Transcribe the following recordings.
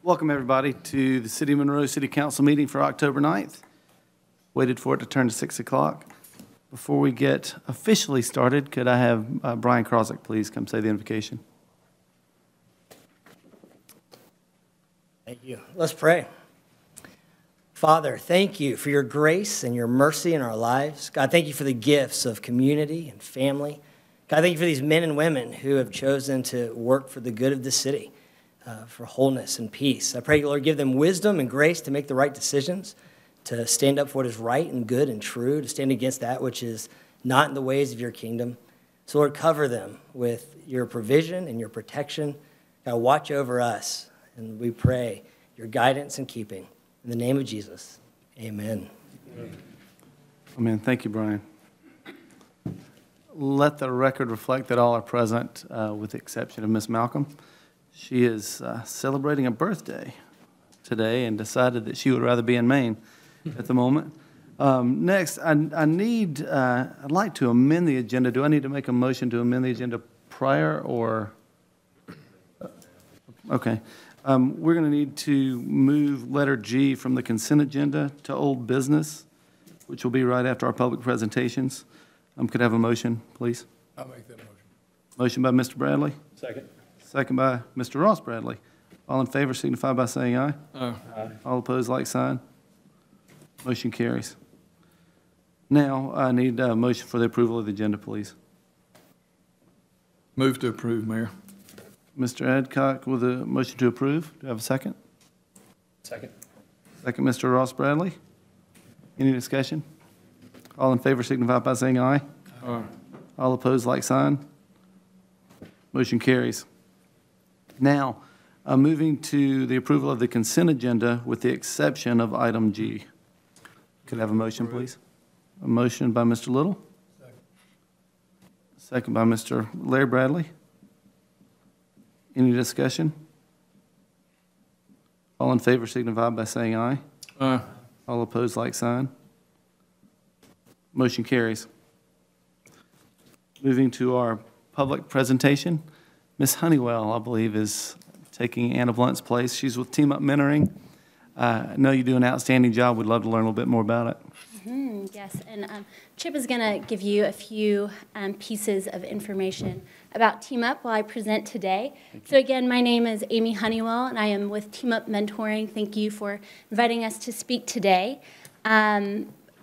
Welcome, everybody, to the City of Monroe City Council meeting for October 9th. Waited for it to turn to 6 o'clock. Before we get officially started, could I have Brian Krosick please come say the invocation? Thank you. Let's pray. Father, thank you for your grace and your mercy in our lives. God, thank you for the gifts of community and family. God, thank you for these men and women who have chosen to work for the good of the city, for wholeness and peace. I pray, Lord, give them wisdom and grace to make the right decisions, to stand up for what is right and good and true, to stand against that which is not in the ways of your kingdom. So, Lord, cover them with your provision and your protection. God, watch over us, and we pray your guidance and keeping. In the name of Jesus, amen. Amen. Thank you, Brian. Let the record reflect that all are present, with the exception of Miss Malcolm. She is celebrating a birthday today and decided that she would rather be in Maine at the moment. Next, I'd like to amend the agenda. Do I need to make a motion to amend the agenda prior or? Okay. We're going to need to move letter G from the consent agenda to old business, which will be right after our public presentations. Could I have a motion, please? I'll make that motion. Motion by Mr. Bradley. Second. Second by Mr. Ross Bradley. All in favor signify by saying aye. Aye. All opposed, like sign. Motion carries. Now, I need a motion for the approval of the agenda, please. Move to approve, Mayor. Mr. Adcock with a motion to approve. Do I have a second? Second. Second, Mr. Ross Bradley. Any discussion? All in favor signify by saying aye. Aye. All opposed, like sign. Motion carries. Now, moving to the approval of the consent agenda with the exception of item G. Could I have a motion, please? A motion by Mr. Little. Second by Mr. Larry Bradley. Any discussion? All in favor signify by saying aye. Aye. All opposed, like sign. Motion carries. Moving to our public presentation, Ms. Honeywell, I believe, is taking Anna Blunt's place. She's with Team Up Mentoring. I know you do an outstanding job. We'd love to learn a little bit more about it. Yes, and Chip is going to give you a few pieces of information about Team Up while I present today. So again, my name is Amy Honeywell, and I am with Team Up Mentoring. Thank you for inviting us to speak today.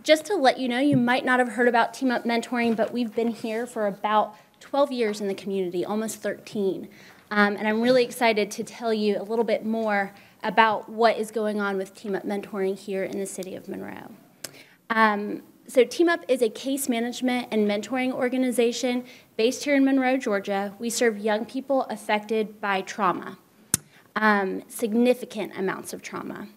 Just to let you know, you might not have heard about Team Up Mentoring, but we've been here for about 12 years in the community, almost 13. And I'm really excited to tell you a little bit more about what is going on with Team Up Mentoring here in the city of Monroe. So Team Up is a case management and mentoring organization based here in Monroe, Georgia. We serve young people affected by trauma, significant amounts of trauma.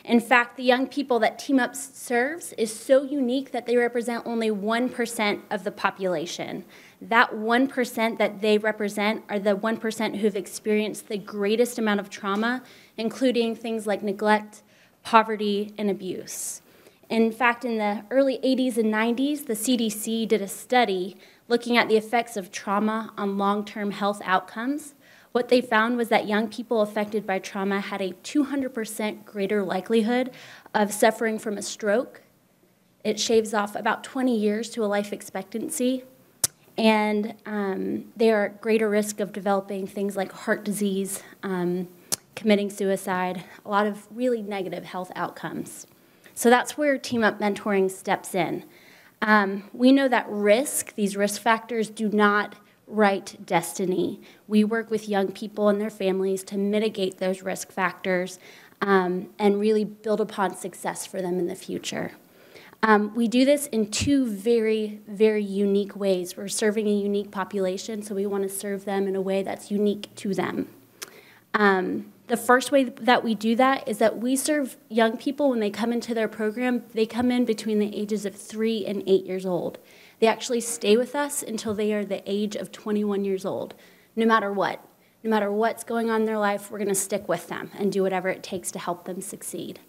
In fact, the young people that Team Up serves is so unique that they represent only 1% of the population. That 1% that they represent are the 1% who've experienced the greatest amount of trauma, including things like neglect, poverty, and abuse. In fact, in the early 80s and 90s, the CDC did a study looking at the effects of trauma on long-term health outcomes. What they found was that young people affected by trauma had a 200% greater likelihood of suffering from a stroke. It shaves off about 20 years to a life expectancy. And they are at greater risk of developing things like heart disease, committing suicide, a lot of really negative health outcomes. So that's where Team Up Mentoring steps in. We know that these risk factors do not write destiny. We work with young people and their families to mitigate those risk factors and really build upon success for them in the future. We do this in two very, very unique ways. We're serving a unique population, so we want to serve them in a way that's unique to them. The first way that we do that is that we serve young people when they come into their program. They come in between the ages of 3 and 8 years old. They actually stay with us until they are the age of 21 years old, no matter what. No matter what's going on in their life, we're going to stick with them and do whatever it takes to help them succeed.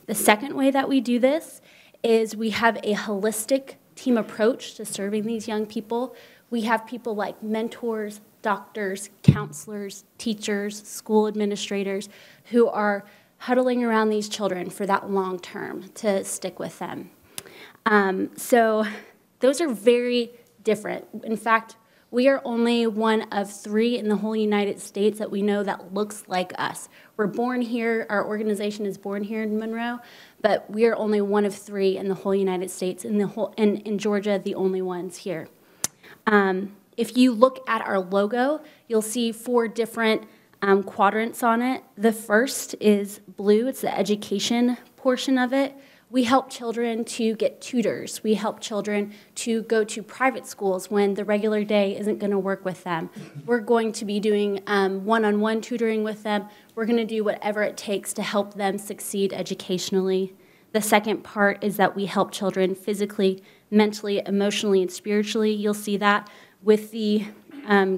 The second way that we do this is we have a holistic team approach to serving these young people. We have people like mentors, doctors, counselors, teachers, school administrators who are huddling around these children for that long term to stick with them. So those are very different. In fact, we are only one of 3 in the whole United States that we know that looks like us. We're born here, our organization is born here in Monroe, but we are only one of 3 in the whole United States, in Georgia, the only ones here. If you look at our logo, you'll see 4 different quadrants on it. The first is blue, it's the education portion of it. We help children to get tutors. We help children to go to private schools when the regular day isn't going to work with them. We're going to be doing one-on-one tutoring with them. We're going to do whatever it takes to help them succeed educationally. The second part is that we help children physically, mentally, emotionally, and spiritually. You'll see that with the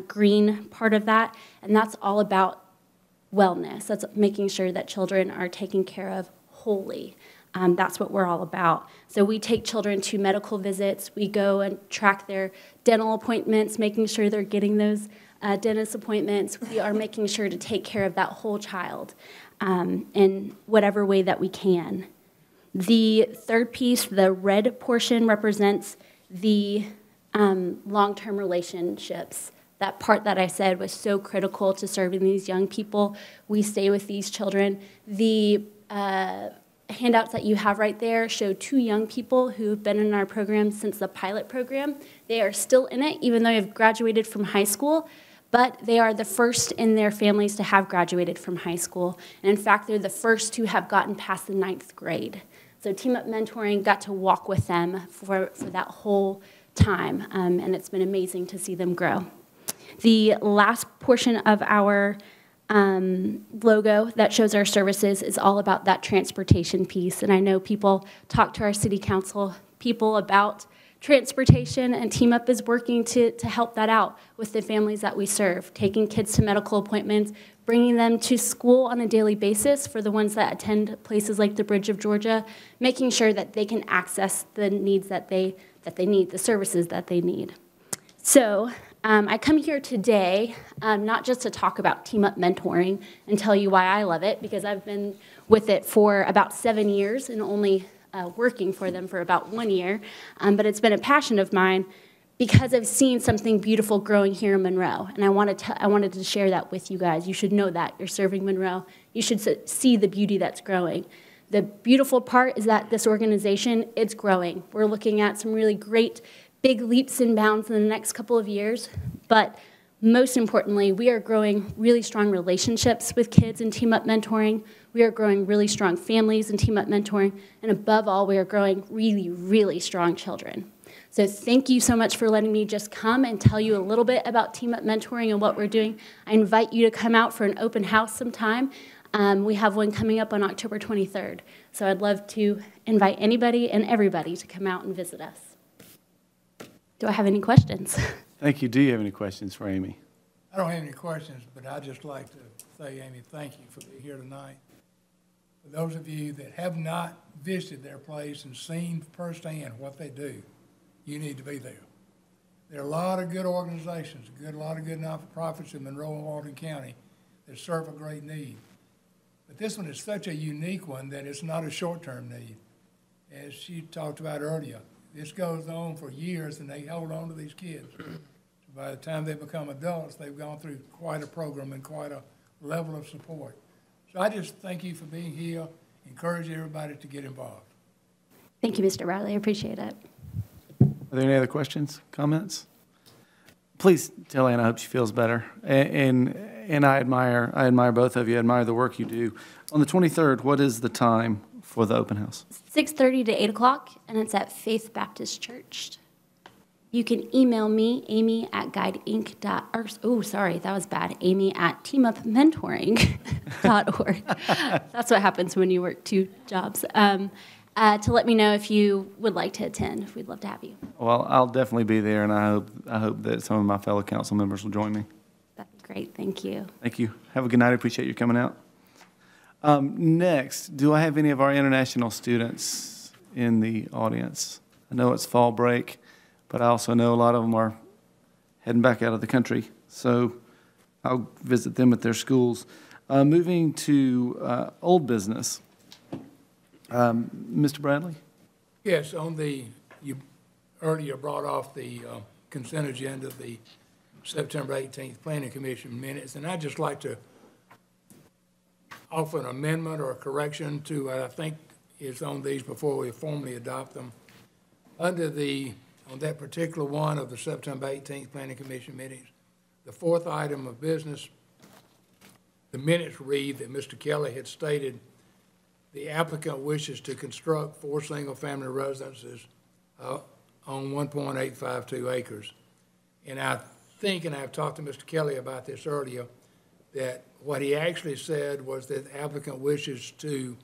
green part of that, and that's all about wellness. That's making sure that children are taken care of wholly. That's what we're all about. So we take children to medical visits. We go and track their dental appointments, making sure they're getting those dentist appointments. We are making sure to take care of that whole child in whatever way that we can. The third piece, the red portion, represents the long-term relationships. That part that I said was so critical to serving these young people. We stay with these children. The handouts that you have right there show 2 young people who have been in our program since the pilot program. They are still in it, even though they've graduated from high school, but they are the first in their families to have graduated from high school. And in fact, they're the first to have gotten past the 9th grade. So Team Up Mentoring got to walk with them for that whole time, and it's been amazing to see them grow. The last portion of our logo that shows our services is all about that transportation piece. And I know people talk to our city council people about transportation, and Team Up is working to help that out with the families that we serve, taking kids to medical appointments, bringing them to school on a daily basis for the ones that attend places like the Bridge of Georgia, making sure that they can access the needs that they need, the services that they need. So I come here today not just to talk about Team Up Mentoring and tell you why I love it, because I've been with it for about 7 years and only working for them for about 1 year, but it's been a passion of mine because I've seen something beautiful growing here in Monroe, and I wanted to share that with you guys. You should know that. You're serving Monroe. You should see the beauty that's growing. The beautiful part is that this organization, it's growing. We're looking at some really great big leaps and bounds in the next couple of years, but most importantly, we are growing really strong relationships with kids in Team Up Mentoring. We are growing really strong families in Team Up Mentoring, and above all, we are growing really, really strong children. So thank you so much for letting me just come and tell you a little bit about Team Up Mentoring and what we're doing. I invite you to come out for an open house sometime. We have one coming up on October 23rd, so I'd love to invite anybody and everybody to come out and visit us. Do I have any questions? Thank you. Do you have any questions for Amy? I don't have any questions, but I'd just like to say, Amy, thank you for being here tonight. For those of you that have not visited their place and seen firsthand what they do, you need to be there. There are a lot of good organizations, a lot of good not-for-profits in Monroe and Walton County that serve a great need. But this one is such a unique one that it's not a short-term need. As she talked about earlier, this goes on for years, and they hold on to these kids. So by the time they become adults, they've gone through quite a program and quite a level of support. So I just thank you for being here. Encourage everybody to get involved. Thank you, Mr. Riley. I appreciate it. Are there any other questions, comments? Please tell Ann I hope she feels better. And I admire both of you. I admire the work you do. On the 23rd, what is the time for the open house? 6:30 to 8 o'clock, and it's at Faith Baptist Church. You can email me, amy@teamupmentoring.org. That's what happens when you work 2 jobs. To let me know if you would like to attend. We'd love to have you. Well, I'll definitely be there, and I hope that some of my fellow council members will join me. That'd be great. Thank you. Thank you. Have a good night. I appreciate you coming out. Next, do I have any of our international students in the audience? I know it's fall break, but I also know a lot of them are heading back out of the country So I'll visit them at their schools. Moving to old business. Mr. Bradley? Yes, you earlier brought off the consent agenda, the September 18th Planning Commission minutes, and I'd just like to offer an amendment or a correction to what I think is on these before we formally adopt them. On that particular one of the September 18th Planning Commission minutes, the fourth item of business, the minutes read that Mr. Kelly had stated the applicant wishes to construct 4 single-family residences on 1.852 acres. And I think, and I've talked to Mr. Kelly about this earlier, that what he actually said was that the applicant wishes to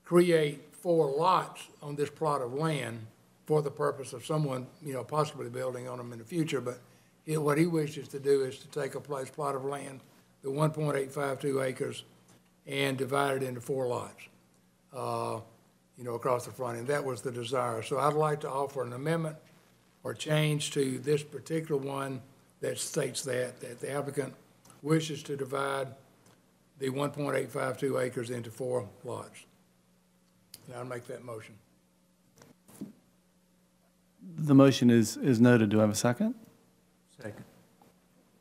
create 4 lots on this plot of land for the purpose of someone, possibly building on them in the future. But what he wishes to do is to take a plot of land, the 1.852 acres, and divide it into 4 lots, across the front. And that was the desire. So I'd like to offer an amendment or change to this particular one that states that the applicant wishes to divide the 1.852 acres into 4 lots. And I'll make that motion. The motion is noted. Do I have a second? Second.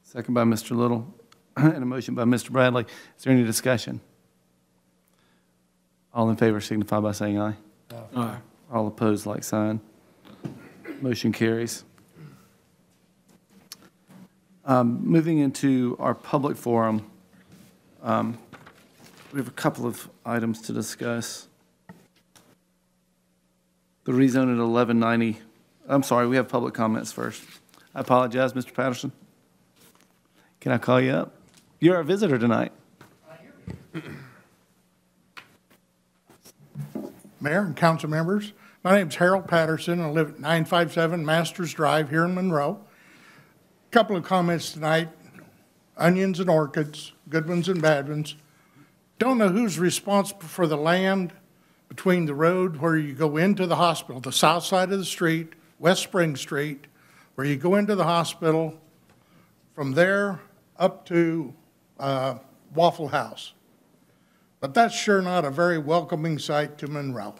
Second by Mr. Little, and a motion by Mr. Bradley. Is there any discussion? All in favor signify by saying aye. Aye. All opposed, like sign. Motion carries. Moving into our public forum, we have a couple of items to discuss. The rezone at 1190. I'm sorry, we have public comments first. I apologize, Mr. Patterson. Can I call you up? You're our visitor tonight. Mayor and council members, my name's Harold Patterson. I live at 957 Masters Drive here in Monroe. A couple of comments tonight. Onions and orchids, good ones and bad ones. Don't know who's responsible for the land between the road where you go into the hospital, the south side of the street, West Spring Street, where you go into the hospital, from there up to Waffle House. But that's sure not a very welcoming sight to Monroe.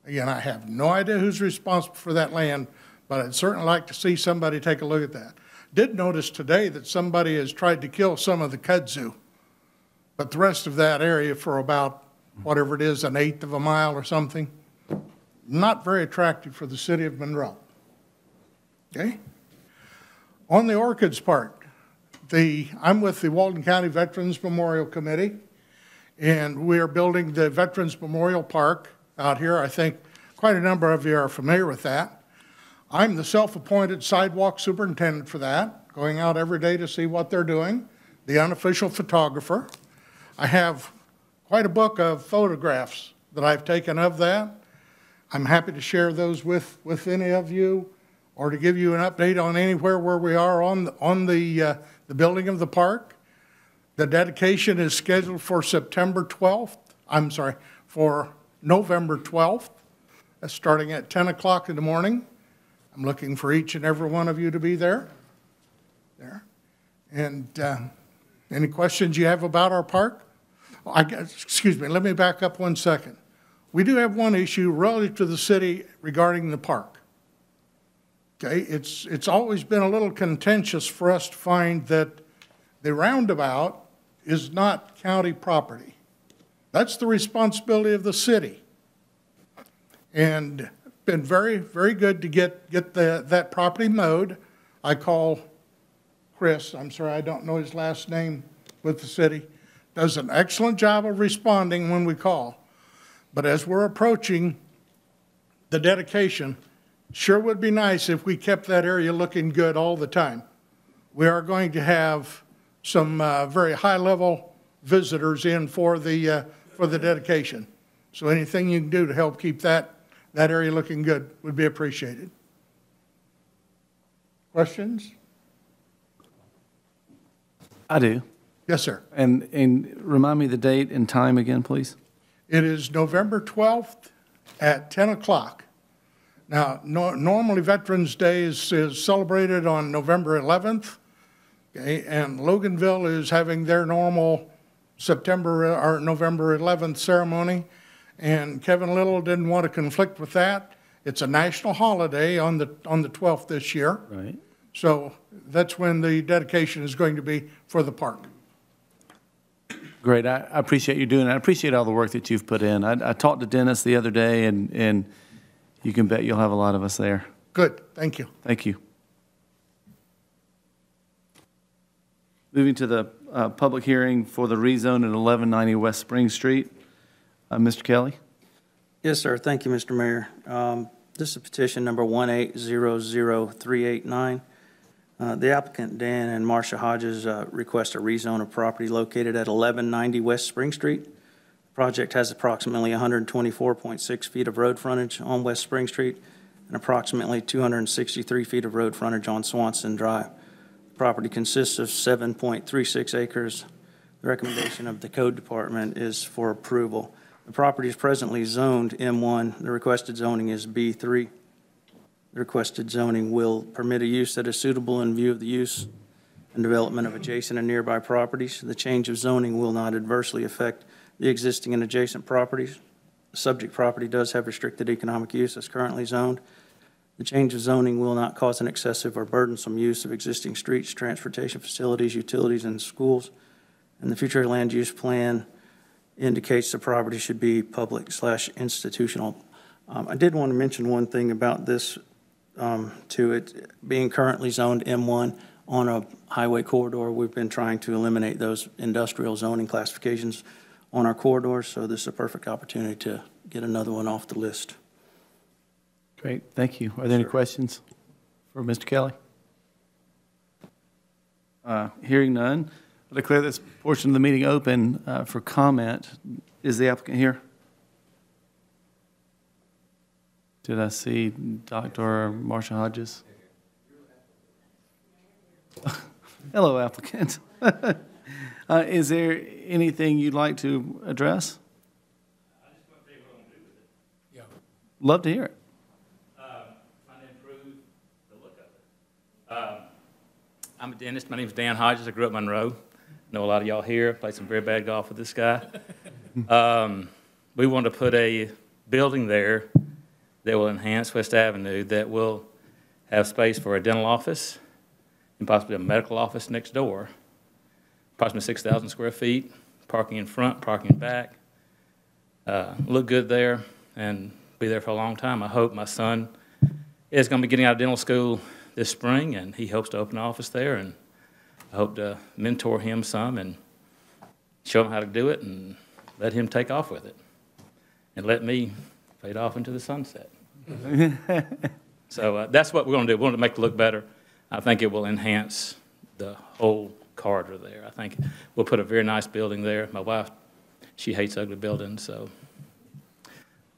Again, I have no idea who's responsible for that land, but I'd certainly like to see somebody take a look at that. Did notice today that somebody has tried to kill some of the kudzu, but the rest of that area for about, whatever it is, 1/8 of a mile or something, not very attractive for the city of Monroe. Okay? On the orchids part, I'm with the Walton County Veterans Memorial Committee, and we are building the Veterans Memorial Park out here. I think quite a number of you are familiar with that. I'm the self-appointed sidewalk superintendent for that, going out every day to see what they're doing, the unofficial photographer. I have quite a book of photographs that I've taken of that. I'm happy to share those with any of you, or to give you an update on anywhere where we are on the building of the park. The dedication is scheduled for for November 12th, starting at 10 o'clock in the morning. I'm looking for each and every one of you to be there. And any questions you have about our park? Excuse me, let me back up 1 second. We do have one issue relative to the city regarding the park. Okay, it's always been a little contentious for us to find that the roundabout is not county property. That's the responsibility of the city. And been very, very good to get that property mowed. I call Chris, I'm sorry, I don't know his last name, with the city, does an excellent job of responding when we call. But as we're approaching the dedication, sure would be nice if we kept that area looking good all the time. We are going to have some very high-level visitors in for the dedication. So anything you can do to help keep that area looking good would be appreciated. Questions? I do. Yes, sir. And remind me the date and time again, please. It is November 12th at 10 o'clock. Now, normally Veterans Day is celebrated on November 11th, okay, and Loganville is having their normal September or November 11th ceremony, and Kevin Little didn't want to conflict with that. It's a national holiday on the 12th this year. Right. So that's when the dedication is going to be for the park. Great. I appreciate you doing it. I appreciate all the work that you've put in. I talked to Dennis the other day, and you can bet you'll have a lot of us there. Good, thank you. Thank you. Moving to the public hearing for the rezone at 1190 West Spring Street. Mr. Kelly? Yes, sir. Thank you, Mr. Mayor. This is petition number 1800389. The applicant, Dan and Marcia Hodges, request a rezone of property located at 1190 West Spring Street. The project has approximately 124.6 feet of road frontage on West Spring Street and approximately 263 feet of road frontage on Swanson Drive. The property consists of 7.36 acres. The recommendation of the Code Department is for approval. The property is presently zoned M1. The requested zoning is B3. The requested zoning will permit a use that is suitable in view of the use and development of adjacent and nearby properties. The change of zoning will not adversely affect the existing and adjacent properties. The subject property does have restricted economic use as currently zoned. The change of zoning will not cause an excessive or burdensome use of existing streets, transportation facilities, utilities, and schools. And the future land use plan indicates the property should be public/institutional. I did want to mention one thing about this, to it being currently zoned M1 on a highway corridor. We've been trying to eliminate those industrial zoning classifications on our corridors, so this is a perfect opportunity to get another one off the list. Great, thank you. Are there any questions for Mr. Kelly? Hearing none, I declare this portion of the meeting open for comment. Is the applicant here? Did I see Dr. Marcia Hodges? Hello, applicant. Is there anything you'd like to address? I just want to tell you what I'm going to do with it. Yeah. Love to hear it. Trying to improve the look of it. I'm a dentist. My name's Dan Hodges. I grew up in Monroe. Know a lot of y'all here. Played some very bad golf with this guy. We want to put a building there that will enhance West Avenue, that will have space for a dental office and possibly a medical office next door. Approximately 6,000 square feet, parking in front, parking in back. Look good there and be there for a long time. I hope my son is going to be getting out of dental school this spring, and he hopes to open an office there, and I hope to mentor him some and show him how to do it and let him take off with it and let me fade off into the sunset. So that's what we're going to do. We want to make it look better. I think it will enhance the whole corridor there. I think we'll put a very nice building there. My wife, she hates ugly buildings, so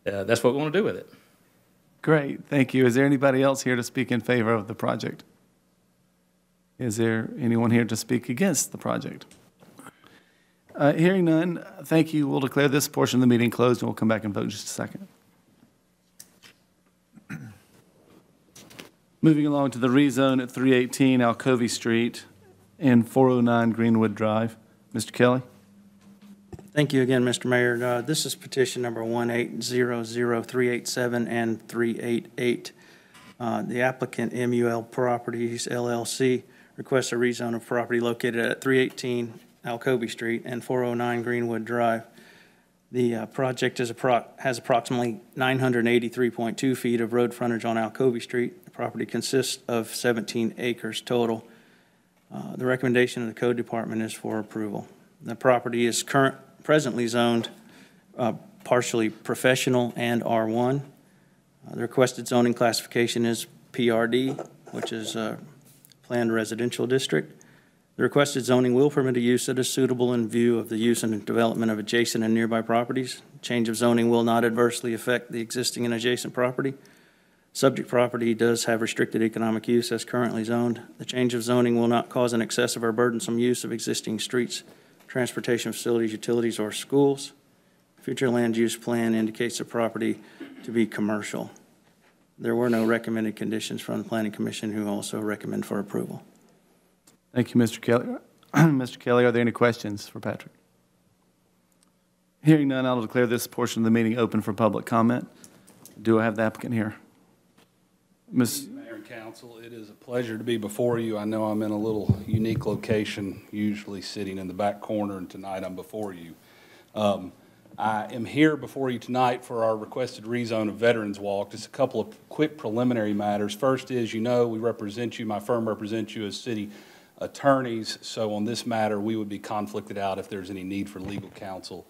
that's what we want to do with it. Great, thank you. Is there anybody else here to speak in favor of the project? Is there anyone here to speak against the project? Hearing none, thank you. We'll declare this portion of the meeting closed, and we'll come back and vote in just a second. Moving along to the rezone at 318 Alcovey Street and 409 Greenwood Drive. Mr. Kelly? Thank you again, Mr. Mayor. This is petition number 1800387 and 388. The applicant, MUL Properties LLC, requests a rezone of property located at 318 Alcovey Street and 409 Greenwood Drive. The project has approximately 983.2 feet of road frontage on Alcovey Street. The property consists of 17 acres total. The recommendation of the Code Department is for approval. The property is presently zoned partially professional and R1. The requested zoning classification is PRD, which is a planned residential district. The requested zoning will permit a use that is suitable in view of the use and development of adjacent and nearby properties. Change of zoning will not adversely affect the existing and adjacent property. Subject property does have restricted economic use as currently zoned. The change of zoning will not cause an excessive or burdensome use of existing streets, transportation facilities, utilities, or schools. Future land use plan indicates the property to be commercial. There were no recommended conditions from the Planning Commission, who also recommend for approval. Thank you, Mr. Kelly. Mr. Kelly, are there any questions for Patrick? Hearing none, I'll declare this portion of the meeting open for public comment. Do I have the applicant here? Ms. Mayor and Council, it is a pleasure to be before you. I know I'm in a little unique location, usually sitting in the back corner, and tonight I'm before you. I am here before you tonight for our requested rezone of Veterans Walk. Just a couple of quick preliminary matters. First is, you know, we represent you, my firm represents you as city attorneys, so on this matter, we would be conflicted out if there's any need for legal counsel.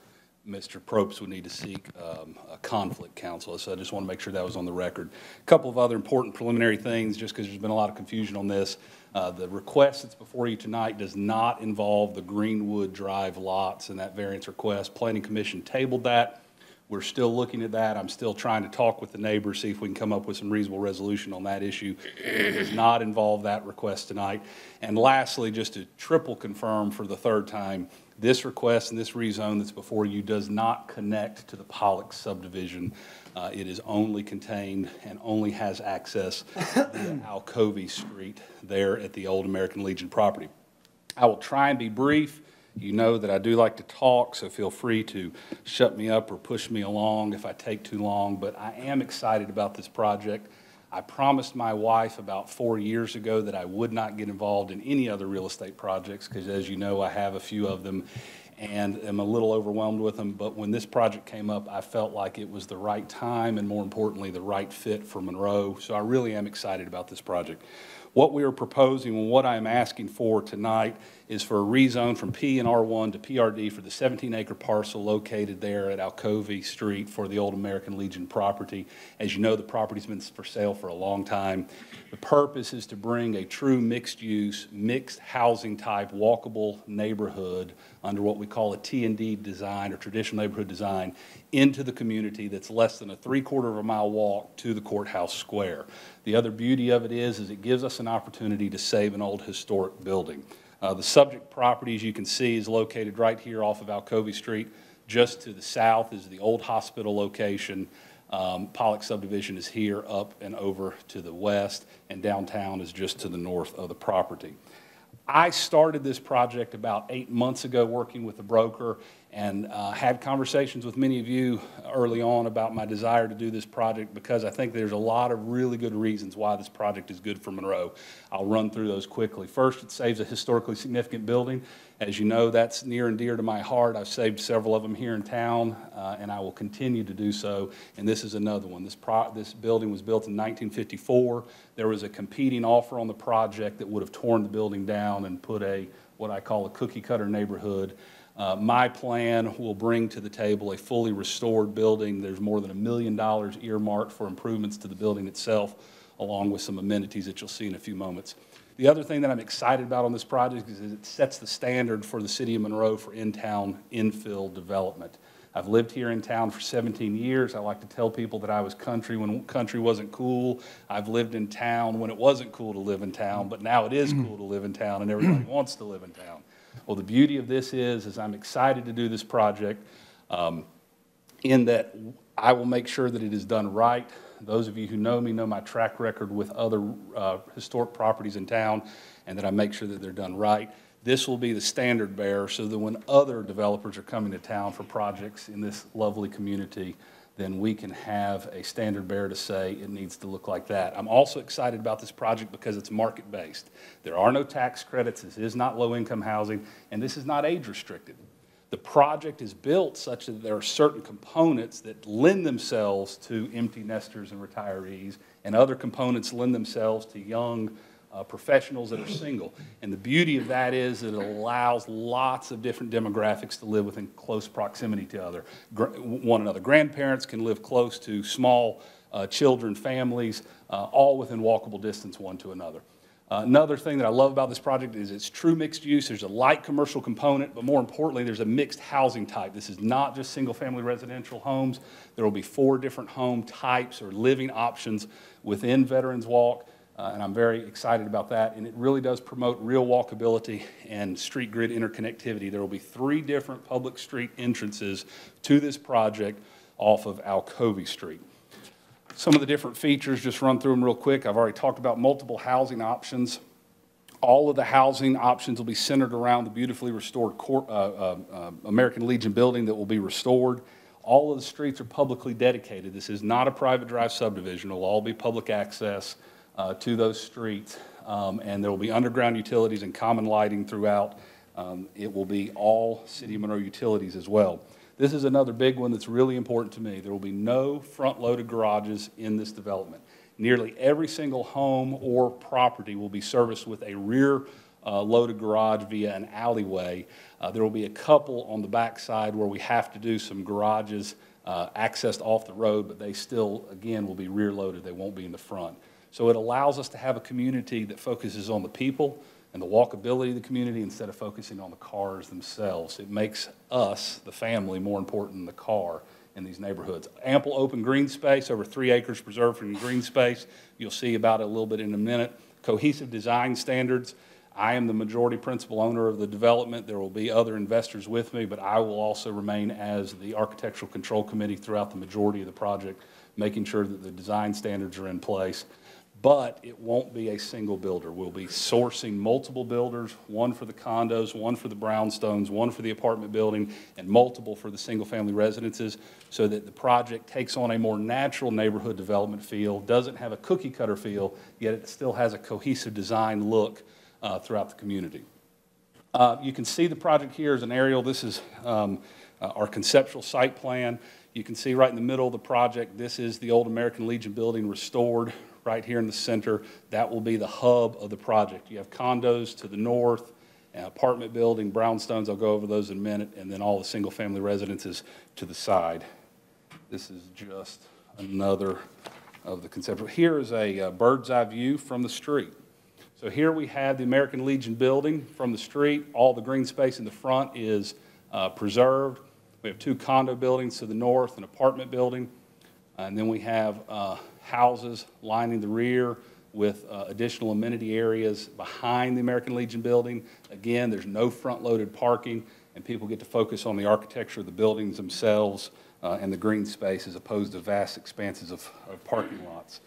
Mr. Probst would need to seek a conflict counsel, so I just want to make sure that was on the record. A couple of other important preliminary things, just because there's been a lot of confusion on this. The request that's before you tonight does not involve the Greenwood Drive lots and that variance request. Planning Commission tabled that. We're still looking at that. I'm still trying to talk with the neighbors, see if we can come up with some reasonable resolution on that issue. It does not involve that request tonight. And lastly, just to triple confirm for the third time, this request and this rezone that's before you does not connect to the Pollock subdivision. It is only contained and only has access via Alcovey Street there at the old American Legion property. I will try and be brief. You know that I do like to talk, so feel free to shut me up or push me along if I take too long, but I am excited about this project. I promised my wife about 4 years ago that I would not get involved in any other real estate projects because, as you know, I have a few of them and am a little overwhelmed with them. But when this project came up, I felt like it was the right time and, more importantly, the right fit for Monroe. So I really am excited about this project. What we are proposing and what I am asking for tonight is for a rezone from P and R1 to PRD for the 17-acre parcel located there at Alcovey Street for the old American Legion property. As you know, the property's been for sale for a long time. The purpose is to bring a true mixed-use, mixed housing type, walkable neighborhood under what we call a T&D design or traditional neighborhood design into the community that's less than a 3/4 of a mile walk to the courthouse square. The other beauty of it is it gives us an opportunity to save an old historic building. The subject property, as you can see, is located right here off of Alcovey Street. Just to the south is the old hospital location. Pollock subdivision is here up and over to the west, and downtown is just to the north of the property. I started this project about 8 months ago working with a broker and had conversations with many of you early on about my desire to do this project because I think there's a lot of really good reasons why this project is good for Monroe. I'll run through those quickly. First, it saves a historically significant building. As you know, that's near and dear to my heart. I've saved several of them here in town, and I will continue to do so, and this is another one. This building was built in 1954. There was a competing offer on the project that would have torn the building down and put what I call a cookie-cutter neighborhood. My plan will bring to the table a fully restored building. There's more than $1 million earmarked for improvements to the building itself, along with some amenities that you'll see in a few moments. The other thing that I'm excited about on this project is it sets the standard for the city of Monroe for in-town infill development. I've lived here in town for 17 years. I like to tell people that I was country when country wasn't cool. I've lived in town when it wasn't cool to live in town, but now it is cool to live in town and everybody wants to live in town. Well, the beauty of this is I'm excited to do this project in that I will make sure that it is done right. Those of you who know me know my track record with other historic properties in town and that I make sure that they're done right. This will be the standard bearer so that when other developers are coming to town for projects in this lovely community, then we can have a standard bearer to say it needs to look like that. I'm also excited about this project because it's market-based. There are no tax credits, this is not low-income housing, and this is not age-restricted. The project is built such that there are certain components that lend themselves to empty nesters and retirees, and other components lend themselves to young professionals that are single. And the beauty of that is that it allows lots of different demographics to live within close proximity to one another. Grandparents can live close to small children, families, all within walkable distance one to another. Another thing that I love about this project is it's true mixed use. There's a light commercial component, but more importantly, there's a mixed housing type. This is not just single-family residential homes. There will be 4 different home types or living options within Veterans Walk. And I'm very excited about that. And it really does promote real walkability and street grid interconnectivity. There will be 3 different public street entrances to this project off of Alcovey Street. Some of the different features, just run through them real quick. I've already talked about multiple housing options. All of the housing options will be centered around the beautifully restored American Legion building that will be restored. All of the streets are publicly dedicated. This is not a private drive subdivision. It will all be public access to those streets. And there will be underground utilities and common lighting throughout. It will be all City of Monroe utilities as well. This is another big one that's really important to me. There will be no front-loaded garages in this development. Nearly every single home or property will be serviced with a rear-loaded garage via an alleyway. There will be a couple on the back side where we have to do some garages accessed off the road, but they still, again, will be rear-loaded. They won't be in the front. So it allows us to have a community that focuses on the people and the walkability of the community instead of focusing on the cars themselves. It makes us, the family, more important than the car in these neighborhoods. Ample open green space, over 3 acres preserved from green space. You'll see about it a little bit in a minute. Cohesive design standards. I am the majority principal owner of the development. There will be other investors with me, but I will also remain as the Architectural Control Committee throughout the majority of the project, making sure that the design standards are in place. But it won't be a single builder. We'll be sourcing multiple builders, one for the condos, one for the brownstones, one for the apartment building, and multiple for the single-family residences, so that the project takes on a more natural neighborhood development feel, doesn't have a cookie-cutter feel, yet it still has a cohesive design look throughout the community. You can see the project here as an aerial. This is our conceptual site plan. You can see right in the middle of the project, this is the old American Legion building restored. Right here in the center, that will be the hub of the project. You have condos to the north, an apartment building, brownstones, I'll go over those in a minute, and then all the single-family residences to the side. This is just another of the conceptual. Here is a bird's eye view from the street. So here we have the American Legion building from the street. All the green space in the front is preserved. We have 2 condo buildings to the north, an apartment building, and then we have houses lining the rear with additional amenity areas behind the American Legion building. Again, there's no front-loaded parking, and people get to focus on the architecture of the buildings themselves and the green space as opposed to vast expanses of parking lots.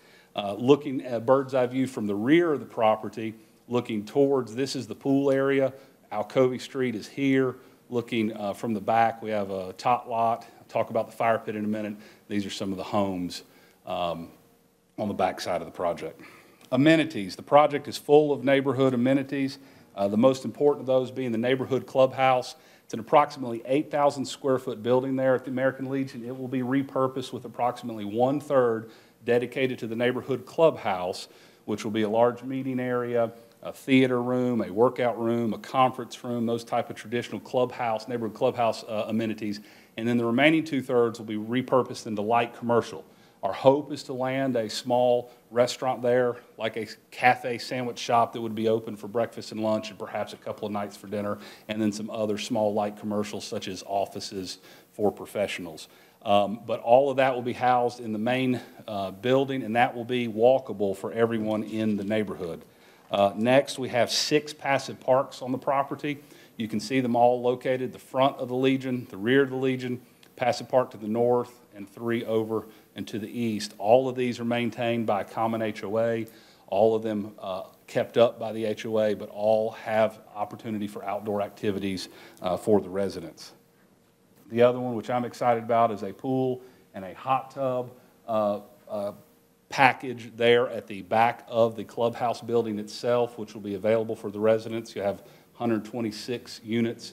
Looking at a bird's eye view from the rear of the property, looking towards, this is the pool area. Alcovey Street is here. Looking from the back, we have a tot lot. I'll talk about the fire pit in a minute. These are some of the homes on the back side of the project. Amenities. The project is full of neighborhood amenities. The most important of those being the neighborhood clubhouse. It's an approximately 8,000 square foot building there at the American Legion. It will be repurposed with approximately 1/3 dedicated to the neighborhood clubhouse, which will be a large meeting area, a theater room, a workout room, a conference room, those type of traditional clubhouse, neighborhood clubhouse amenities. And then the remaining 2/3 will be repurposed into light commercial. Our hope is to land a small restaurant there, like a cafe sandwich shop that would be open for breakfast and lunch and perhaps a couple of nights for dinner, and then some other small light commercials such as offices for professionals. But all of that will be housed in the main building, and that will be walkable for everyone in the neighborhood. Next, we have 6 passive parks on the property. You can see them all located the front of the Legion, the rear of the Legion, passive park to the north, and 3 over and to the east. All of these are maintained by a common HOA, all of them kept up by the HOA, but all have opportunity for outdoor activities for the residents. The other one, which I'm excited about, is a pool and a hot tub package there at the back of the clubhouse building itself, which will be available for the residents. You have 126 units,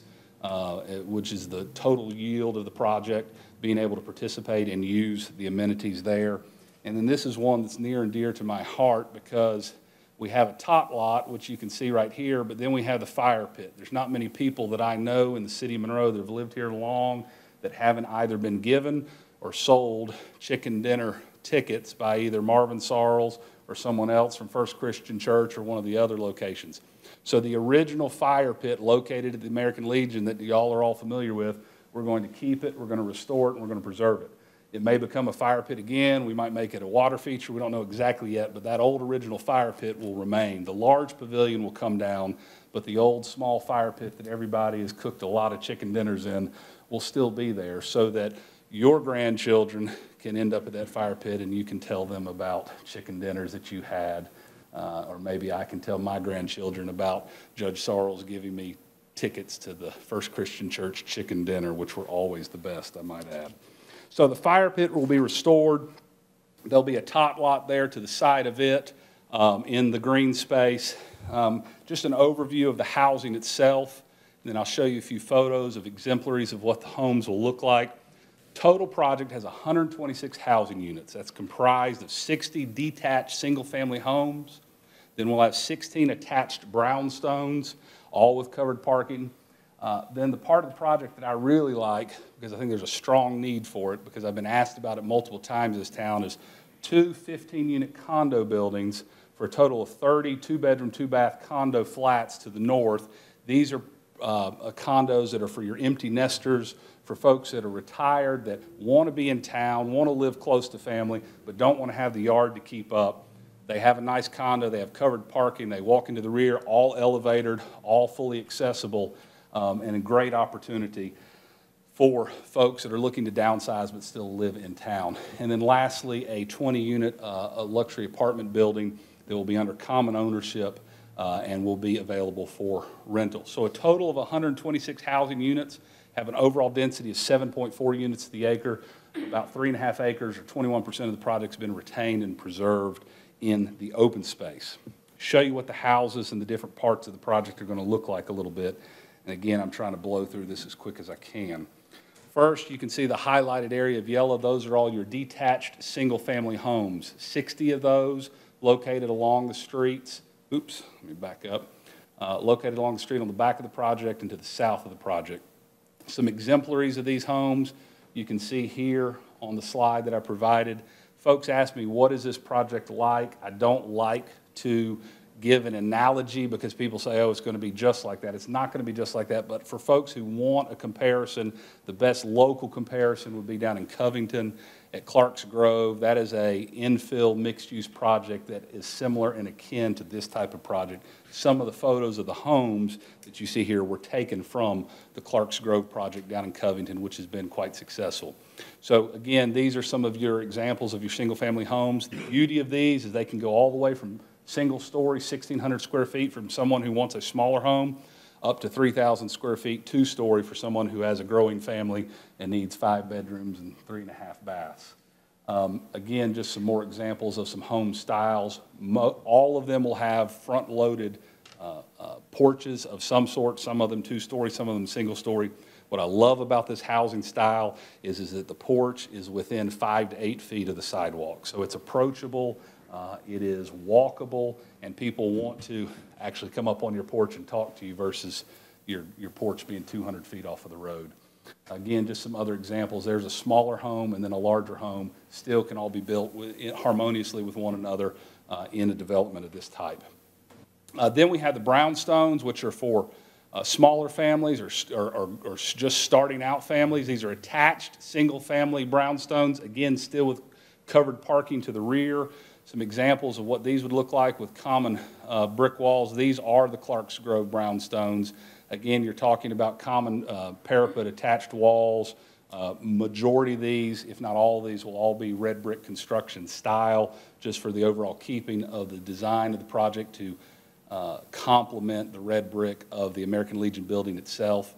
which is the total yield of the project, being able to participate and use the amenities there. And then this is one that's near and dear to my heart because we have a tot lot, which you can see right here, but then we have the fire pit. There's not many people that I know in the city of Monroe that have lived here long that haven't either been given or sold chicken dinner tickets by either Marvin Sarles or someone else from First Christian Church or one of the other locations. So the original fire pit located at the American Legion that y'all are all familiar with, we're going to keep it, we're going to restore it, and we're going to preserve it. It may become a fire pit again. We might make it a water feature. We don't know exactly yet, but that old original fire pit will remain. The large pavilion will come down, but the old small fire pit that everybody has cooked a lot of chicken dinners in will still be there so that your grandchildren can end up at that fire pit and you can tell them about chicken dinners that you had. Or maybe I can tell my grandchildren about Judge Sarles giving me tickets to the First Christian Church chicken dinner, which were always the best, I might add. So the fire pit will be restored. There'll be a tot lot there to the side of it in the green space. Just an overview of the housing itself. And then I'll show you a few photos of exemplaries of what the homes will look like. Total project has 126 housing units. That's comprised of 60 detached single-family homes. Then we'll have 16 attached brownstones, all with covered parking. Then the part of the project that I really like, because I think there's a strong need for it, because I've been asked about it multiple times in this town, is 2 15-unit condo buildings for a total of 30 two-bedroom, two-bath condo flats to the north. These are condos that are for your empty nesters, for folks that are retired, that want to be in town, want to live close to family, but don't want to have the yard to keep up. They have a nice condo, they have covered parking, they walk into the rear, all elevated, all fully accessible, and a great opportunity for folks that are looking to downsize but still live in town. And then lastly, a 20-unit luxury apartment building that will be under common ownership and will be available for rental. So a total of 126 housing units, have an overall density of 7.4 units to the acre. About 3.5 acres, or 21% of the project's been retained and preserved in the open space. Show you what the houses and the different parts of the project are going to look like a little bit. And again, I'm trying to blow through this as quick as I can. First, you can see the highlighted area of yellow. Those are all your detached single-family homes. 60 of those located along the streets. Oops, let me back up. Located along the street on the back of the project and to the south of the project. Some exemplaries of these homes you can see here on the slide that I provided. Folks ask me, what is this project like? I don't like to give an analogy because people say, oh, it's going to be just like that. It's not going to be just like that, but for folks who want a comparison, the best local comparison would be down in Covington at Clark's Grove. That is a infill mixed-use project that is similar and akin to this type of project. Some of the photos of the homes that you see here were taken from the Clark's Grove project down in Covington, which has been quite successful. So again, these are some of your examples of your single-family homes. The beauty of these is they can go all the way from single-story, 1,600 square feet from someone who wants a smaller home, up to 3,000 square feet, two-story for someone who has a growing family and needs 5 bedrooms and 3.5 baths. Again, just some more examples of some home styles. All of them will have front-loaded porches of some sort, some of them two-story, some of them single-story. What I love about this housing style is that the porch is within 5 to 8 feet of the sidewalk. So it's approachable, it is walkable, and people want to actually come up on your porch and talk to you versus your porch being 200 feet off of the road. Again, just some other examples. There's a smaller home and then a larger home. Still can all be built harmoniously with one another in a development of this type. Then we have the brownstones, which are for smaller families or just starting out families. These are attached single-family brownstones, again, still with covered parking to the rear. Some examples of what these would look like with common brick walls. These are the Clark's Grove brownstones. Again, you're talking about common parapet attached walls. Majority of these, if not all of these, will all be red brick construction style, just for the overall keeping of the design of the project to complement the red brick of the American Legion building itself.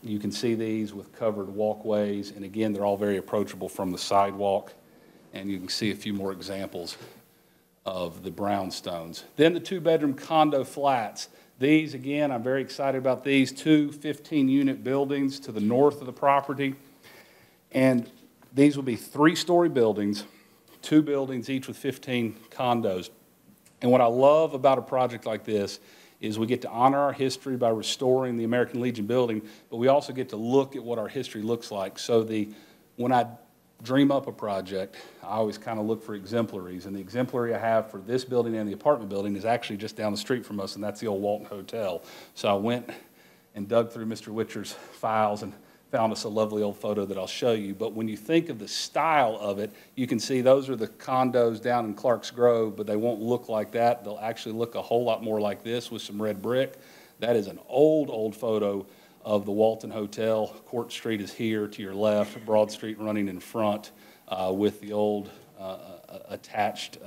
You can see these with covered walkways, and again, they're all very approachable from the sidewalk. And you can see a few more examples of the brownstones. Then the 2-bedroom condo flats. These, again, I'm very excited about these 2 15-unit buildings to the north of the property. And these will be 3-story buildings, 2 buildings, each with 15 condos. And what I love about a project like this is we get to honor our history by restoring the American Legion building, but we also get to look at what our history looks like. So when I dream up a project, I always kind of look for exemplaries, and the exemplary I have for this building and the apartment building is actually just down the street from us, and that's the old Walton Hotel. So I went and dug through Mr. Witcher's files and found us a lovely old photo that I'll show you. But when you think of the style of it, you can see those are the condos down in Clark's Grove, but they won't look like that. They'll actually look a whole lot more like this with some red brick. That is an old photo of the Walton Hotel. Court Street is here to your left, Broad Street running in front with the old attached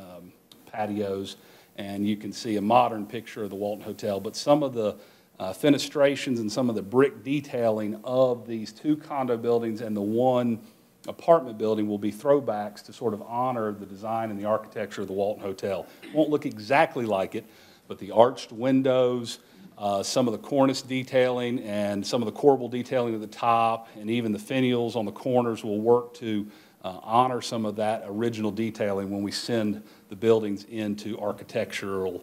patios. And you can see a modern picture of the Walton Hotel. But some of the fenestrations and some of the brick detailing of these 2 condo buildings and the 1 apartment building will be throwbacks to sort of honor the design and the architecture of the Walton Hotel. It won't look exactly like it, but the arched windows, some of the cornice detailing and some of the corbel detailing at the top, and even the finials on the corners will work to honor some of that original detailing when we send the buildings into architectural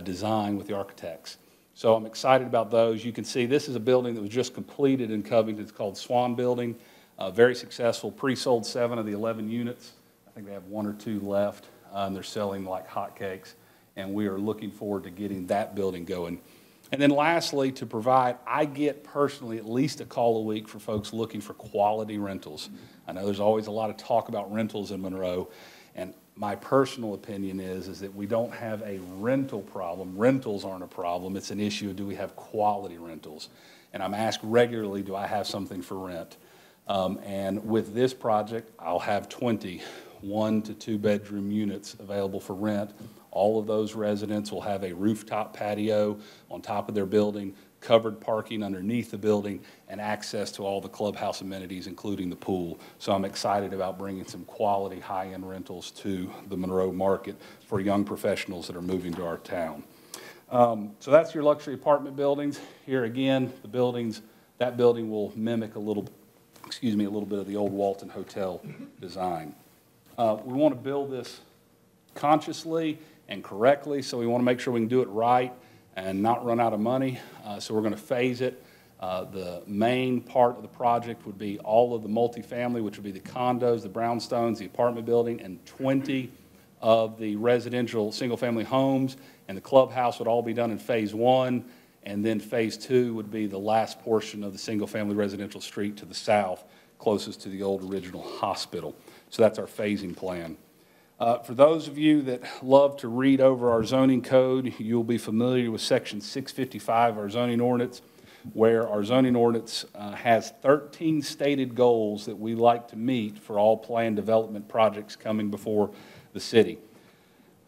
design with the architects. So I'm excited about those. You can see this is a building that was just completed in Covington. It's called Swan Building. Very successful, pre-sold 7 of the 11 units. I think they have 1 or 2 left, and they're selling like hotcakes. And we are looking forward to getting that building going. And then lastly, to provide, I get personally at least a call a week for folks looking for quality rentals. I know there's always a lot of talk about rentals in Monroe, and my personal opinion is that we don't have a rental problem. Rentals aren't a problem. It's an issue of do we have quality rentals. And I'm asked regularly, do I have something for rent? And with this project, I'll have 20 1- to 2-bedroom units available for rent. All of those residents will have a rooftop patio on top of their building, covered parking underneath the building, and access to all the clubhouse amenities, including the pool. So I'm excited about bringing some quality high-end rentals to the Monroe market for young professionals that are moving to our town. So that's your luxury apartment buildings. Here again, the buildings, that building will mimic a little bit of the old Walton Hotel design. We want to build this consciously and correctly, so we want to make sure we can do it right and not run out of money. So we're going to phase it. The main part of the project would be all of the multifamily, which would be the condos, the brownstones, the apartment building, and 20 of the residential single-family homes, and the clubhouse would all be done in phase 1, and then phase 2 would be the last portion of the single-family residential street to the south, closest to the old original hospital. So that's our phasing plan. For those of you that love to read over our zoning code, you'll be familiar with Section 655 of our zoning ordinance, where our zoning ordinance has 13 stated goals that we like to meet for all planned development projects coming before the city.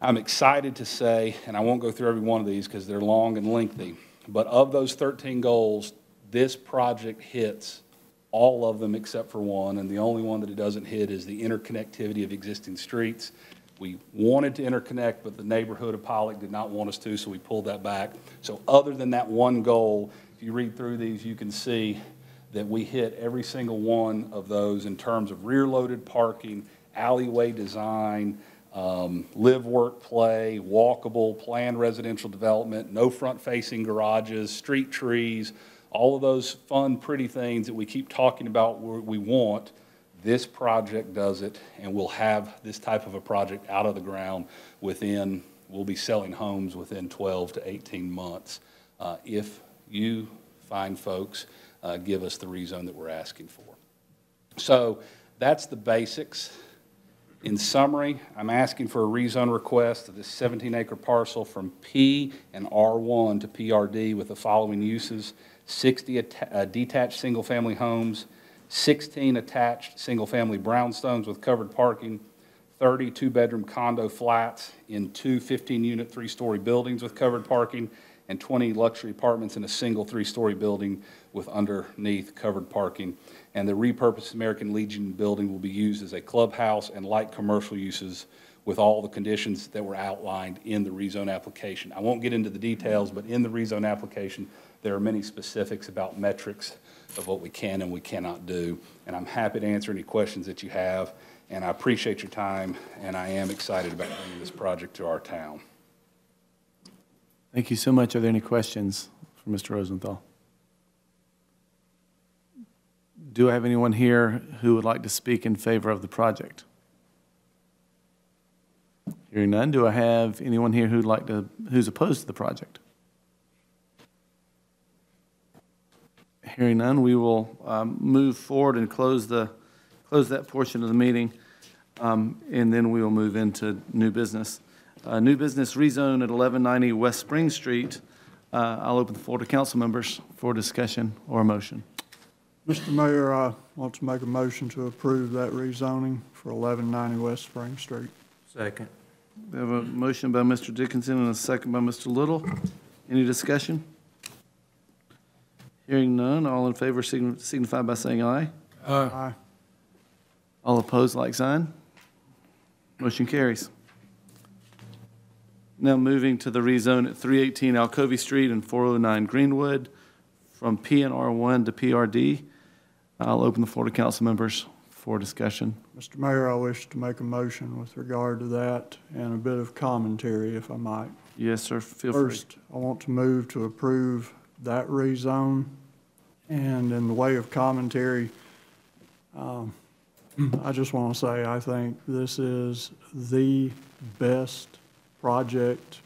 I'm excited to say, and I won't go through every one of these because they're long and lengthy, but of those 13 goals, this project hits all of them except for one, and the only one that it doesn't hit is the interconnectivity of existing streets. We wanted to interconnect, but the neighborhood of Pollock did not want us to, so we pulled that back. So other than that one goal, if you read through these, you can see that we hit every single one of those in terms of rear-loaded parking, alleyway design, live, work, play, walkable, planned residential development, no front-facing garages, street trees, all of those fun, pretty things that we keep talking about we want. This project does it, and we'll have this type of a project out of the ground we'll be selling homes within 12 to 18 months. If you fine folks give us the rezone that we're asking for. So that's the basics. In summary, I'm asking for a rezone request of this 17-acre parcel from P and R1 to PRD with the following uses: 60 detached single-family homes, 16 attached single-family brownstones with covered parking, 30 two-bedroom condo flats in 2 15-unit 3-story buildings with covered parking, and 20 luxury apartments in a single 3-story building with underneath covered parking. And the repurposed American Legion building will be used as a clubhouse and light commercial uses with all the conditions that were outlined in the rezone application. I won't get into the details, but in the rezone application, there are many specifics about metrics of what we can and we cannot do. And I'm happy to answer any questions that you have. And I appreciate your time, and I am excited about bringing this project to our town. Thank you so much. Are there any questions for Mr. Rosenthal? Do I have anyone here who would like to speak in favor of the project? Hearing none, do I have anyone here who's opposed to the project? Hearing none, we will move forward and close that portion of the meeting, and then we will move into new business. New business rezone at 1190 West Spring Street. I'll open the floor to council members for discussion or a motion. Mr. Mayor, I want to make a motion to approve that rezoning for 1190 West Spring Street. Second. We have a motion by Mr. Dickinson and a second by Mr. Little. Any discussion? Hearing none, all in favor signify by saying aye. Aye. All opposed, like sign. Motion carries. Now moving to the rezone at 318 Alcovey Street and 409 Greenwood from PNR1 to PRD. I'll open the floor to council members for discussion. Mr. Mayor, I wish to make a motion with regard to that and a bit of commentary, if I might. Yes, sir, feel free. First, I want to move to approve that rezone. And in the way of commentary, I just want to say I think this is the best project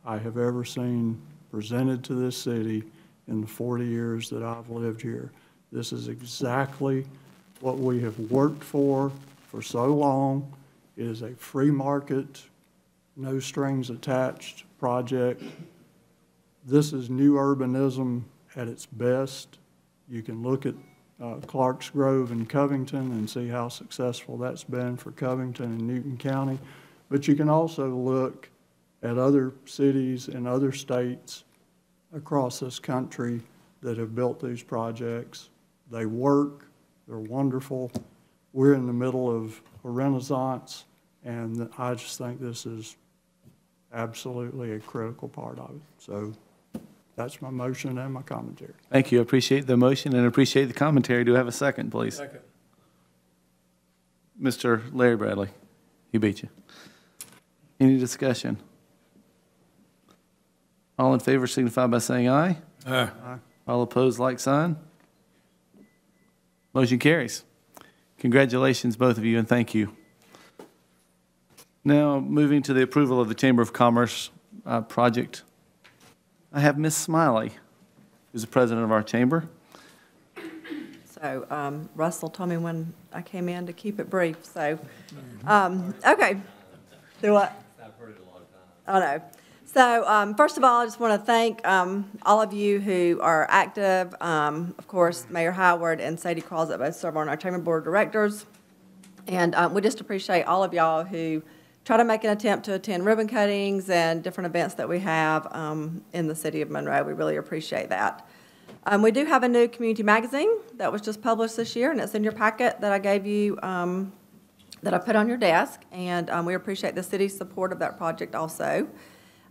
I have ever seen presented to this city in the 40 years that I've lived here. This is exactly what we have worked for so long. It is a free market, no strings attached project. This is new urbanism at its best. You can look at Clarks Grove and Covington and see how successful that's been for Covington and Newton County. But you can also look at other cities and other states across this country that have built these projects. They work, they're wonderful. We're in the middle of a renaissance, and I just think this is absolutely a critical part of it. So that's my motion and my commentary. Thank you. I appreciate the motion and appreciate the commentary. Do I have a second, please? Second. Mr. Larry Bradley, he beat you. Any discussion? All in favor signify by saying aye. Aye. All opposed, like sign. Motion carries. Congratulations, both of you, and thank you. Now, moving to the approval of the Chamber of Commerce project. I have Ms. Smiley, who's the president of our chamber. So Russell told me when I came in to keep it brief, so, okay. Do what? I've heard it a lot of times. I know. So first of all, I just want to thank all of you who are active. Of course, Mayor Howard and Sadie Crawls that both serve on our Chamber Board of Directors. And we just appreciate all of y'all who try to make an attempt to attend ribbon cuttings and different events that we have in the city of Monroe. We really appreciate that. We do have a new community magazine that was just published this year, and it's in your packet that I gave you, that I put on your desk. And we appreciate the city's support of that project also.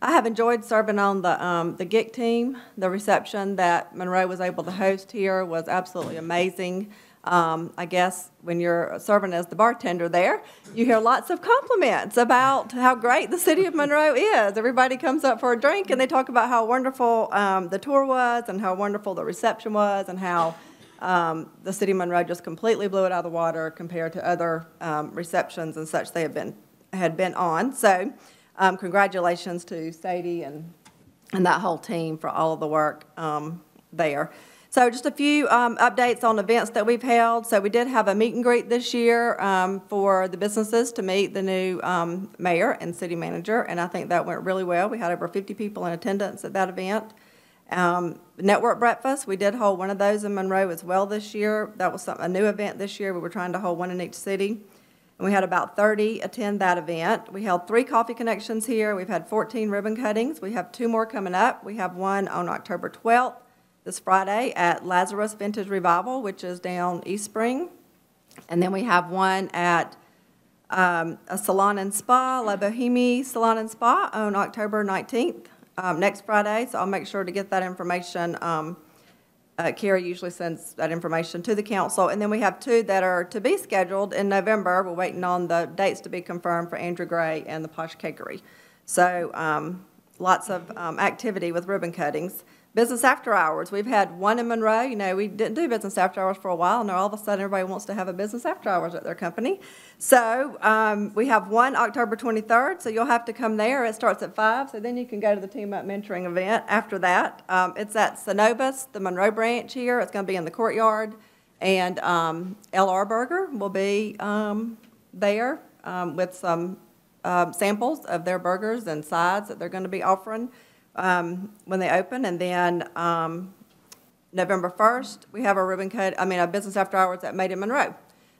I have enjoyed serving on the GIC team. The reception that Monroe was able to host here was absolutely amazing. I guess when you're serving as the bartender there, you hear lots of compliments about how great the city of Monroe is. Everybody comes up for a drink and they talk about how wonderful the tour was and how wonderful the reception was and how the city of Monroe just completely blew it out of the water compared to other receptions and such they had been on. So congratulations to Sadie and that whole team for all of the work there. So just a few updates on events that we've held. So we did have a meet and greet this year for the businesses to meet the new mayor and city manager, and I think that went really well. We had over 50 people in attendance at that event. Network breakfast, we did hold one of those in Monroe as well this year. That was a new event this year. We were trying to hold one in each city. And we had about 30 attend that event. We held 3 coffee connections here. We've had 14 ribbon cuttings. We have 2 more coming up. We have one on October 12th. This Friday at Lazarus Vintage Revival, which is down East Spring. And then we have one at a salon and spa, La Bohemie Salon and Spa, on October 19th, next Friday. So I'll make sure to get that information. Carrie usually sends that information to the council. And then we have 2 that are to be scheduled in November. We're waiting on the dates to be confirmed for Andrew Gray and the Posh Cakery. So lots of activity with ribbon cuttings. Business after hours. We've had one in Monroe. You know, we didn't do business after hours for a while, and all of a sudden everybody wants to have a business after hours at their company. So we have one October 23rd, so you'll have to come there. It starts at 5, so then you can go to the Team Up Mentoring event after that. It's at Synovus, the Monroe branch here. It's going to be in the courtyard, and LR Burger will be there with some samples of their burgers and sides that they're going to be offering. when they open. And then November 1st, we have our a business after hours at Made in Monroe.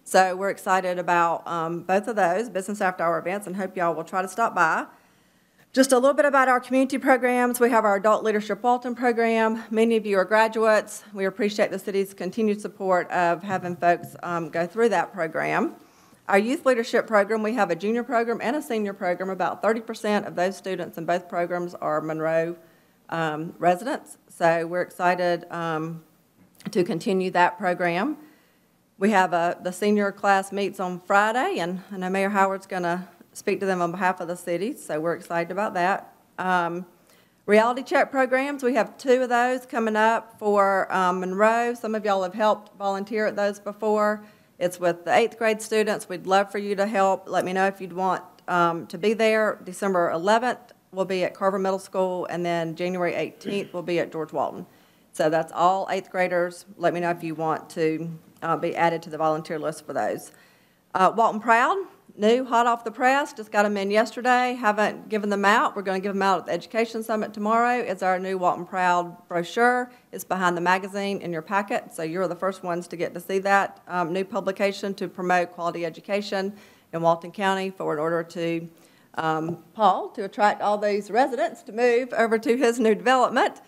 So we're excited about both of those business after hour events and hope y'all will try to stop by. Just a little bit about our community programs. We have our Adult Leadership Walton program. Many of you are graduates. We appreciate the city's continued support of having folks go through that program. Our Youth Leadership program, we have a junior program and a senior program. About 30% of those students in both programs are Monroe residents. So we're excited to continue that program. We have the senior class meets on Friday, and I know Mayor Howard's going to speak to them on behalf of the city, so we're excited about that. Reality check programs, we have 2 of those coming up for Monroe. Some of y'all have helped volunteer at those before. It's with the 8th grade students. We'd love for you to help. Let me know if you'd want to be there. December 11th will be at Carver Middle School, and then January 18th will be at George Walton. So that's all 8th graders. Let me know if you want to be added to the volunteer list for those. Walton Proud, new, hot off the press, just got them in yesterday, haven't given them out. We're going to give them out at the Education Summit tomorrow. It's our new Walton Proud brochure. It's behind the magazine in your packet, so you're the first ones to get to see that new publication to promote quality education in Walton County in order to Paul, to attract all these residents to move over to his new development.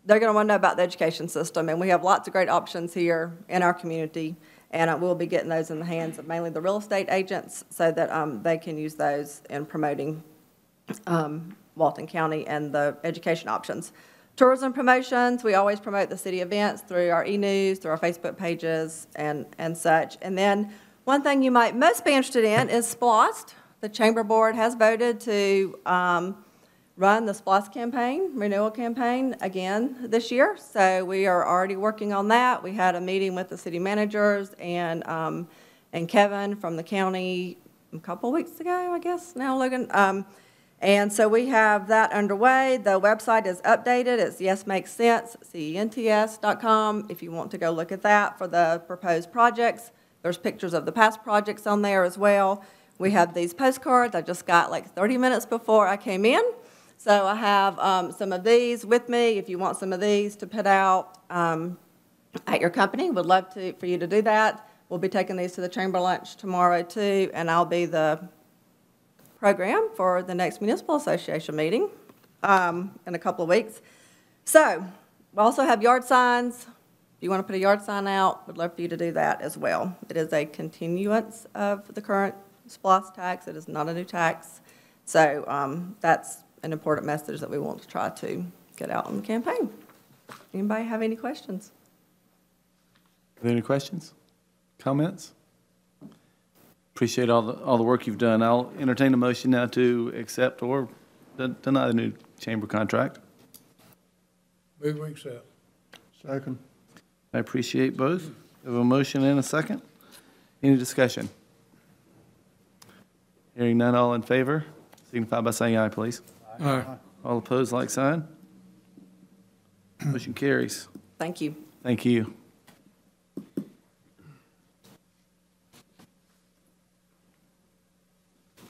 They're going to want to know about the education system, and we have lots of great options here in our community. And we'll be getting those in the hands of mainly the real estate agents so that they can use those in promoting Walton County and the education options. Tourism promotions, we always promote the city events through our e-news, through our Facebook pages, and such. And then one thing you might most be interested in is SPLOST. The Chamber Board has voted to run the SPLOST campaign, renewal campaign, again this year. So we are already working on that. We had a meeting with the city managers and Kevin from the county a couple weeks ago, I guess, now, Logan. And so we have that underway. The website is updated. It's yesmakesense, CENTS.com, if you want to go look at that for the proposed projects. There's pictures of the past projects on there as well. We have these postcards I just got like 30 minutes before I came in. So I have some of these with me. If you want some of these to put out at your company, would love for you to do that. We'll be taking these to the chamber lunch tomorrow too, and I'll be the program for the next Municipal Association meeting in a couple of weeks. So we also have yard signs. If you want to put a yard sign out, we'd love for you to do that as well. It is a continuance of the current SPLOST tax. It is not a new tax. So that's an important message that we want to try to get out on the campaign. Anybody have any questions? Are there any questions? Comments? Appreciate all the work you've done. I'll entertain a motion now to accept or deny the new chamber contract. Move we accept. Second. I appreciate both. We have a motion and a second. Any discussion? Hearing none, all in favor, signify by saying aye, please. Aye. All opposed, like sign. Motion carries. Thank you. Thank you.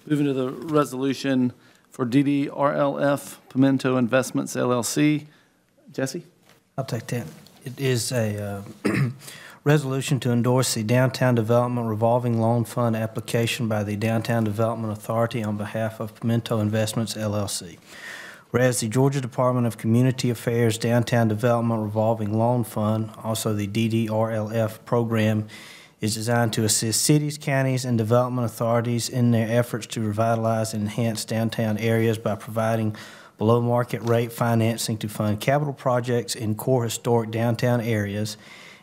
Moving to the resolution for DDRLF Pimento Investments LLC. Jesse? I'll take that. It is a resolution to endorse the Downtown Development Revolving Loan Fund application by the Downtown Development Authority on behalf of Pimento Investments, LLC. Whereas the Georgia Department of Community Affairs Downtown Development Revolving Loan Fund, also the DDRLF program, is designed to assist cities, counties, and development authorities in their efforts to revitalize and enhance downtown areas by providing below-market rate financing to fund capital projects in core historic downtown areas.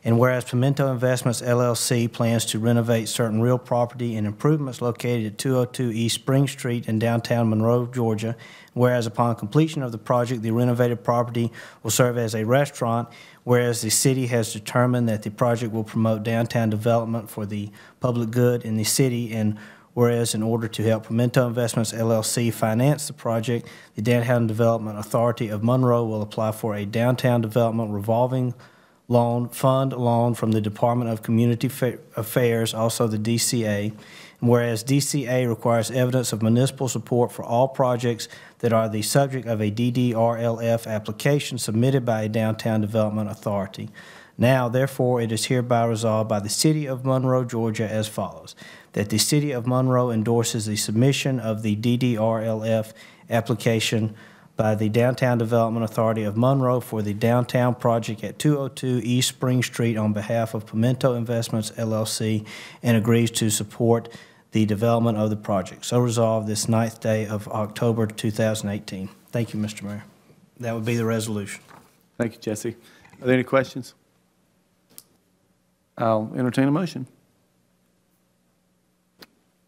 And whereas Pimento Investments, LLC plans to renovate certain real property and improvements located at 202 East Spring Street in downtown Monroe, Georgia, whereas upon completion of the project, the renovated property will serve as a restaurant, whereas the city has determined that the project will promote downtown development for the public good in the city, and whereas in order to help Pimento Investments, LLC finance the project, the Downtown Development Authority of Monroe will apply for a Downtown Development Revolving fund loan from the Department of Community Affairs, also the DCA. And whereas DCA requires evidence of municipal support for all projects that are the subject of a DDRLF application submitted by a downtown development authority. Now, therefore, it is hereby resolved by the City of Monroe, Georgia as follows: that the City of Monroe endorses the submission of the DDRLF application by the Downtown Development Authority of Monroe for the downtown project at 202 East Spring Street on behalf of Pimento Investments, LLC, and agrees to support the development of the project. So resolved this 9th day of October 2018. Thank you, Mr. Mayor. That would be the resolution. Thank you, Jesse. Are there any questions? I'll entertain a motion.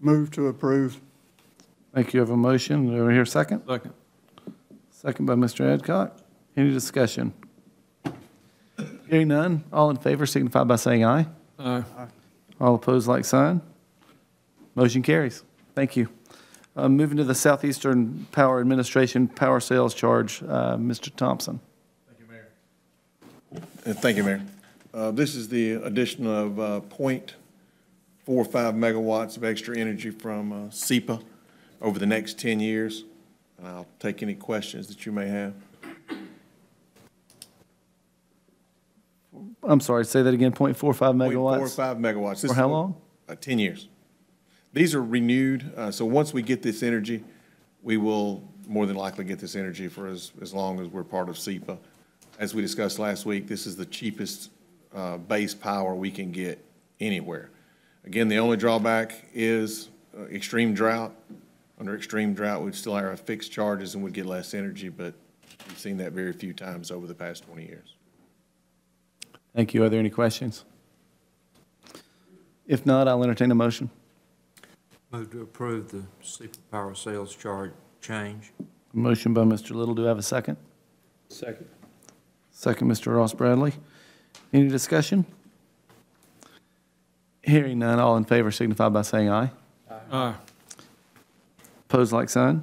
Move to approve. Thank you. I have a motion. Do we hear a second? Second. Second by Mr. Adcock. Any discussion? Hearing none, all in favor signify by saying aye. Aye. All opposed, like sign. Motion carries. Thank you. Moving to the Southeastern Power Administration Power Sales Charge, Mr. Thompson. Thank you, Mayor. Thank you, Mayor. This is the addition of 0.45 megawatts of extra energy from SEPA over the next 10 years. And I'll take any questions that you may have. I'm sorry, say that again, 0.45 megawatts? 0.45 megawatts. For how long? 10 years. These are renewed, so once we get this energy, we will more than likely get this energy for as long as we're part of SEPA. As we discussed last week, this is the cheapest base power we can get anywhere. Again, the only drawback is extreme drought. Under extreme drought, we'd still have fixed charges and would get less energy, but we've seen that very few times over the past 20 years. Thank you. Are there any questions? If not, I'll entertain a motion. Move to approve the SEPA power sales charge change. Motion by Mr. Little. Do I have a second? Second. Second, Mr. Ross Bradley. Any discussion? Hearing none, all in favor signify by saying aye. Aye. Opposed, like sign.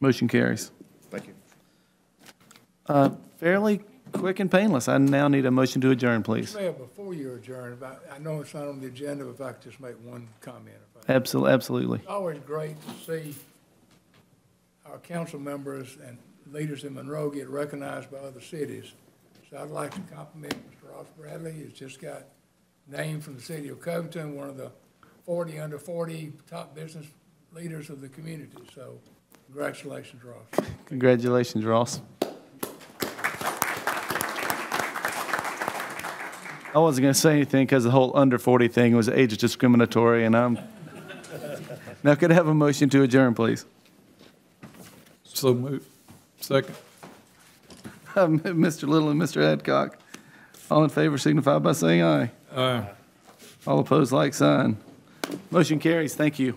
Motion carries. Thank you. Fairly quick and painless. I now need a motion to adjourn, please. Mayor, before you adjourn, I know it's not on the agenda, but if I could just make one comment. Absolutely. It's always great to see our council members and leaders in Monroe get recognized by other cities. So I'd like to compliment Mr. Ross Bradley. He's just got named from the city of Covington, one of the 40 under 40 top business leaders of the community. So congratulations, Ross. Congratulations, Ross. I wasn't going to say anything because the whole under 40 thing was age discriminatory, and I'm... Now, could I have a motion to adjourn, please? So move. Second. Mr. Little and Mr. Adcock. All in favor signify by saying aye. Aye. All opposed, like sign. Motion carries. Thank you.